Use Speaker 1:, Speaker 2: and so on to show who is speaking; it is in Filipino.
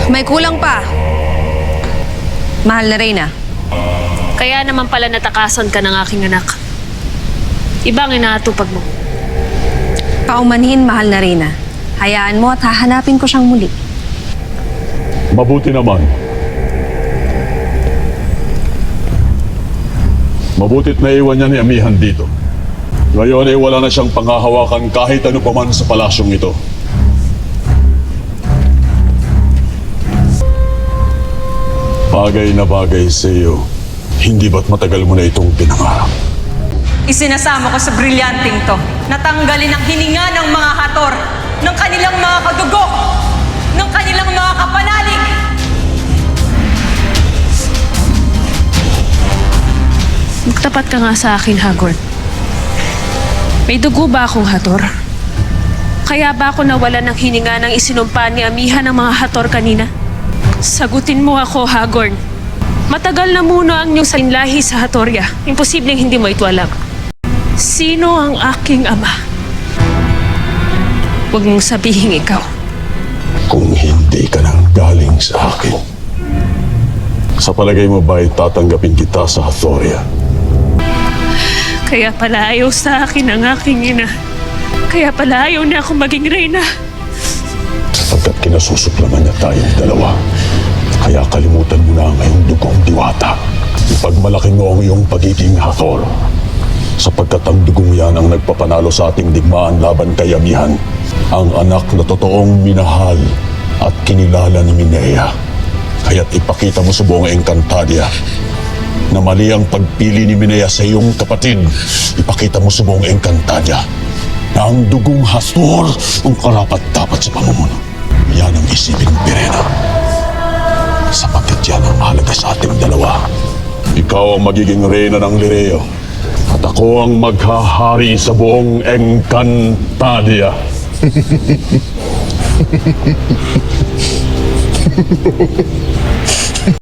Speaker 1: May kulang pa. Mahal na Reyna.
Speaker 2: Kaya naman pala natakasan ka ng aking anak. Ibang inaatupag mo.
Speaker 1: Paumanhin, mahal na Reyna. Hayaan mo at hahanapin ko siyang muli.
Speaker 3: Mabuti naman. Mabutit na iwan niya ni Amihan dito. Ngayon ay wala na siyang panghahawakan kahit ano pa man sa palasyong ito. Bagay na bagay sa iyo. Hindi ba't matagal mo na itong pinangarap?
Speaker 4: Isinasama ko sa brilyanting to. Natanggalin ang hininga ng mga hator, ng kanilang mga kadugo, ng kanilang mga kapanalig.
Speaker 2: Magtapat ka nga sa akin, Hagorn. May dugo ba akong hator? Kaya ba ako nawala ng hininga ng isinumpa ni Amihan ng mga hator kanina? Sagutin mo ako, Hagorn. Matagal na muna ang iyong salinlahi sa Hatoria. Imposibleng hindi mo ito alam. Sino ang aking ama? Huwag mong sabihin ikaw.
Speaker 3: Kung hindi ka nang galing sa akin, sa palagay mo ba'y tatanggapin kita sa Hathoria?
Speaker 2: Kaya pala ayaw sa akin ang aking ina. Kaya pala ayaw niya akong maging reyna.
Speaker 3: Sapagkat kinasusuklaman niya tayong dalawa. Kaya kalimutan mo na ang iyong dugong diwata. Ipagmalaki mo ang iyong pagiging Hathor. Sapagkat ang dugong yan ang nagpapanalo sa ating digmaan laban kay Amihan. Ang anak na totoong minahal at kinilala ni Minea. Kaya't ipakita mo sa buong Encantadia na mali ang pagpili ni Minea sa iyong kapatid. Ipakita mo sa buong Encantadia na ang dugong Hathor ang karapat-dapat sa pamumuno. Yan ang isipin ng Pirena. Sapagkat yan ang mahalaga sa ating dalawa. Ikaw ang magiging reyna ng Lireo. At ako ang maghahari sa buong Encantadia.